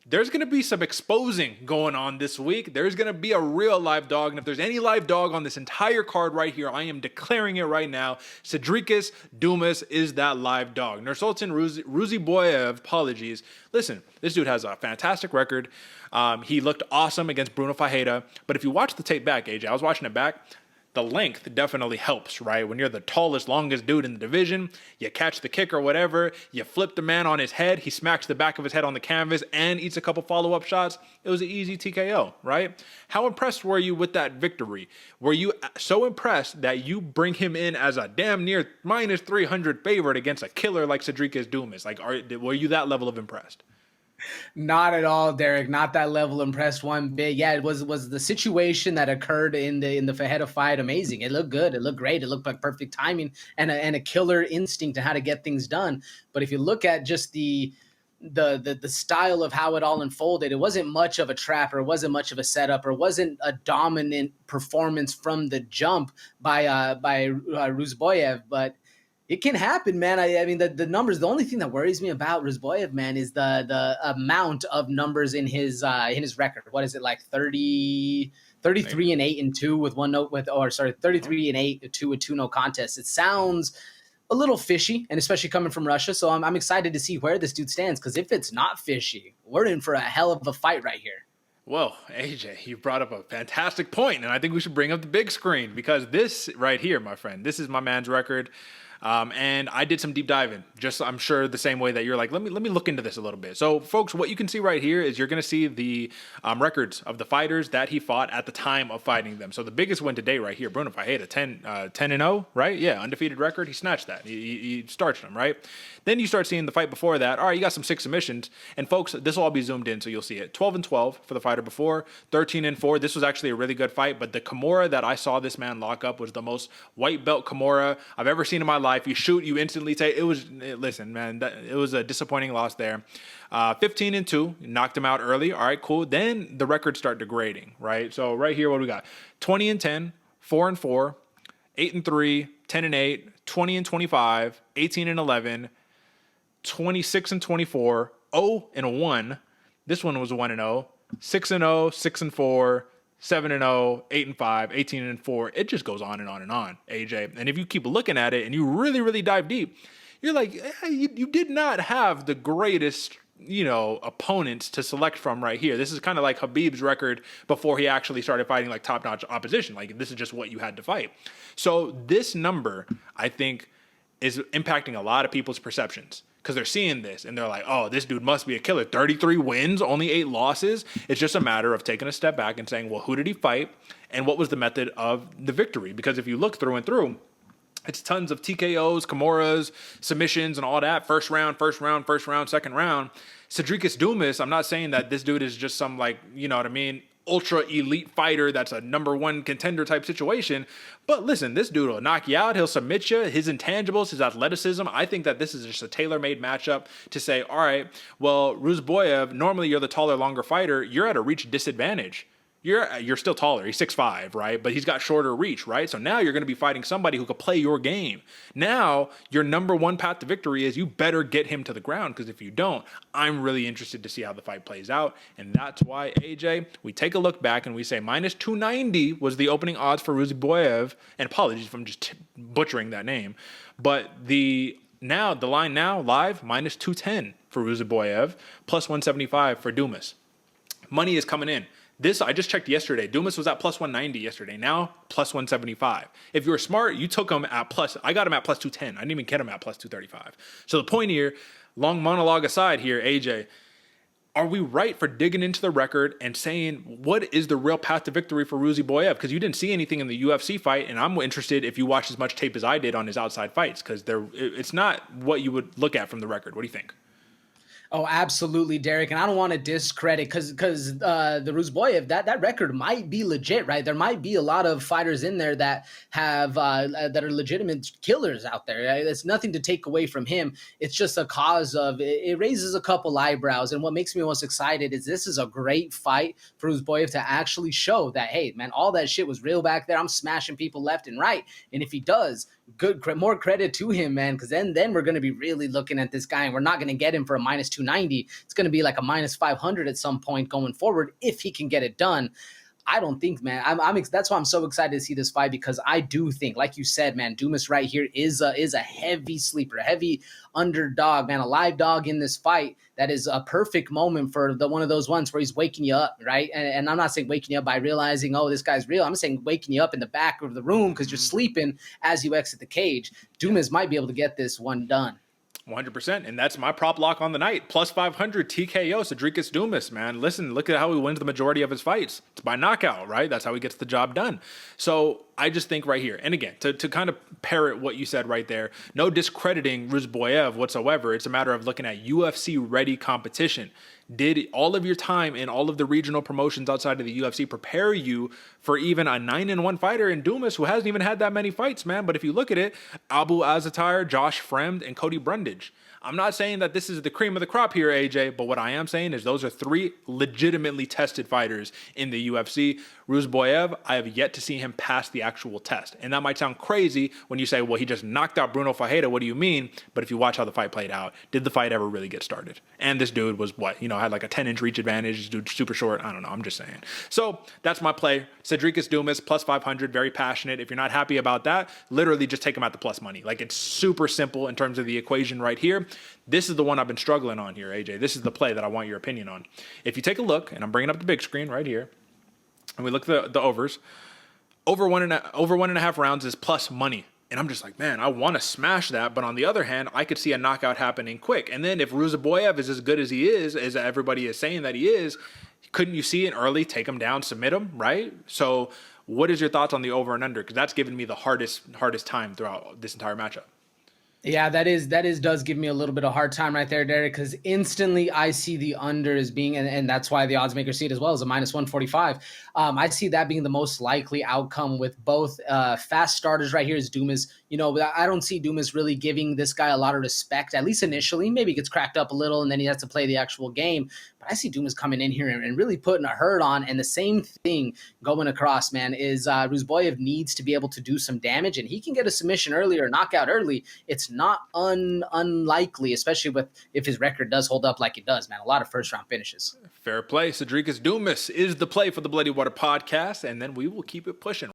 there's going to be some exposing going on this week. There's going to be a real live dog. And if there's any live dog on this entire card right here, I am declaring it right now. Sedriques Dumas is that live dog. Nurulton Ruziboev, apologies. Listen, this dude has a fantastic record. He looked awesome against Bruno Fajeda. But if you watch the tape back, AJ, I was watching it back. The length definitely helps, right? When you're the tallest, longest dude in the division, you catch the kick or whatever, you flip the man on his head, he smacks the back of his head on the canvas and eats a couple follow-up shots. It was an easy TKO, right? How impressed were you with that victory? Were you so impressed that you bring him in as a damn near minus 300 favorite against a killer like Sedriques Dumas? Like, were you that level of impressed? Not at all, Derek. Not that level impressed one bit. Yeah, it was the situation that occurred in the Fajeda fight amazing. It looked good. It looked great. It looked like perfect timing and a killer instinct on how to get things done. But if you look at just the style of how it all unfolded, it wasn't much of a trap, or it wasn't much of a setup, or it wasn't a dominant performance from the jump by Ruziboev, but it can happen, man. I mean, the numbers. The only thing that worries me about Ruziboev, man, is the amount of numbers in his record. What is it, like 33 and 8 and 2 with 33 and 8 and 2 with 2 no contests. It sounds a little fishy, and especially coming from Russia. So I'm excited to see where this dude stands, because if it's not fishy, we're in for a hell of a fight right here. Well, AJ, you brought up a fantastic point, and I think we should bring up the big screen, because this right here, my friend, this is my man's record. And I did some deep diving, just I'm sure the same way that you're like, let me look into this a little bit. So, folks, what you can see right here is you're going to see the records of the fighters that he fought at the time of fighting them. So the biggest win today right here, Bruno Fajeda, 10-0, right? Yeah, undefeated record. He snatched that. He starched him, right? Then you start seeing the fight before that. All right, you got some 6 submissions. And, folks, this will all be zoomed in, so you'll see it. 12-12 for the fighter before, 13-4. This was actually a really good fight, but the Kimura that I saw this man lock up was the most white belt Kimura I've ever seen in my life. You shoot, you instantly take. Listen, man, it was a disappointing loss there. 15-2, knocked him out early. All right, cool. Then the records start degrading, right? So right here, what do we got? 20-10, 4-4, 8-3, 10-8, 20-25, 18-11, 26-24, 0-1. This one was 1-0, 6-0, 6-4. 7-0, 8-5, 18-4. It just goes on and on and on, AJ. And if you keep looking at it and you really, really dive deep, you're like, you did not have the greatest, opponents to select from right here. This is kind of like Khabib's record before he actually started fighting like top-notch opposition. Like, this is just what you had to fight. So this number, I think, is impacting a lot of people's perceptions, because they're seeing this and they're like, oh, this dude must be a killer. 33 wins, only 8 losses. It's just a matter of taking a step back and saying, well, who did he fight and what was the method of the victory? Because if you look through and through, it's tons of TKOs, Kimuras, submissions, and all that. First round, second round. Sedriques Dumas, I'm not saying that this dude is just some, like, you know what I mean, ultra elite fighter that's a #1 contender type situation. But listen, this dude will knock you out. He'll submit you. His intangibles, his athleticism. I think that this is just a tailor-made matchup to say, all right, well, Ruziboev, normally you're the taller, longer fighter. You're at a reach disadvantage. You're still taller. He's 6'5", right? But he's got shorter reach, right? So now you're going to be fighting somebody who could play your game. Now, your #1 path to victory is you better get him to the ground, because if you don't, I'm really interested to see how the fight plays out. And that's why, AJ, we take a look back and we say minus 290 was the opening odds for Ruziboev. And apologies if I'm just butchering that name. But the line now, live, minus 210 for Ruziboev, plus 175 for Dumas. Money is coming in. This, I just checked yesterday. Dumas was at plus 190 yesterday. Now, plus 175. If you were smart, you took him at plus, I got him at plus 210. I didn't even get him at plus 235. So the point here, long monologue aside here, AJ, are we right for digging into the record and saying, what is the real path to victory for Ruziboev? Because you didn't see anything in the UFC fight, and I'm interested if you watched as much tape as I did on his outside fights, because it's not what you would look at from the record. What do you think? Oh, absolutely, Derek. And I don't want to discredit, because the Ruziboev, that record might be legit, right? There might be a lot of fighters in there that have that are legitimate killers out there. Right? It's nothing to take away from him. It's just a cause of it raises a couple eyebrows. And what makes me most excited is this is a great fight for Ruziboev to actually show that, hey, man, all that shit was real back there. I'm smashing people left and right. And if he does, more credit to him, man, because then we're going to be really looking at this guy, and we're not going to get him for a minus 290. 290. It's going to be like a minus 500 at some point going forward if he can get it done. I don't think, man. That's why I'm so excited to see this fight, because I do think, like you said, man, Dumas right here is a heavy sleeper, a heavy underdog, man, a live dog in this fight. That is a perfect moment for one of those ones where he's waking you up, right? And I'm not saying waking you up by realizing, oh, this guy's real. I'm saying waking you up in the back of the room because you're sleeping as you exit the cage. Dumas might be able to get this one done. 100%. And that's my prop lock on the night. Plus 500 TKO, Sedriques Dumas, man. Listen, look at how he wins the majority of his fights. It's by knockout, right? That's how he gets the job done. So I just think right here, and again, to kind of parrot what you said right there, no discrediting Ruziboev whatsoever. It's a matter of looking at UFC-ready competition. Did all of your time in all of the regional promotions outside of the UFC prepare you for even a 9-1 fighter in Dumas, who hasn't even had that many fights, man? But if you look at it, Abu Azaitar, Josh Fremd, and Cody Brundage. I'm not saying that this is the cream of the crop here, AJ, but what I am saying is those are three legitimately tested fighters in the UFC. Ruziboev, I have yet to see him pass the actual test. And that might sound crazy when you say, well, he just knocked out Bruno Fajeda. What do you mean? But if you watch how the fight played out, did the fight ever really get started? And this dude was had like a 10-inch reach advantage. This dude's super short. I don't know. I'm just saying. So that's my play. Sedriques Dumas, plus 500, very passionate. If you're not happy about that, literally just take him at the plus money. Like, it's super simple in terms of the equation right here. This is the one I've been struggling on here, AJ. This is the play that I want your opinion on. If you take a look, and I'm bringing up the big screen right here, and we look at the overs, over one and a half rounds is plus money. And I'm just like, man, I want to smash that. But on the other hand, I could see a knockout happening quick. And then if Ruziboev is as good as he is, as everybody is saying that he is, couldn't you see it early, take him down, submit him, right? So what is your thoughts on the over and under? Because that's given me the hardest time throughout this entire matchup. Yeah, that does give me a little bit of hard time right there, Derek, because instantly I see the under as being, and that's why the odds makers see it as well, as a minus 145. I see that being the most likely outcome with both fast starters right here is Dumas. I don't see Dumas really giving this guy a lot of respect, at least initially. Maybe he gets cracked up a little and then he has to play the actual game. But I see Dumas coming in here and really putting a hurt on. And the same thing going across, man, is Ruziboev needs to be able to do some damage, and he can get a submission early or knockout early. It's not unlikely, especially if his record does hold up like it does, man. A lot of first-round finishes. Fair play. Sedriques Dumas is the play for the Bloody Water podcast, and then we will keep it pushing.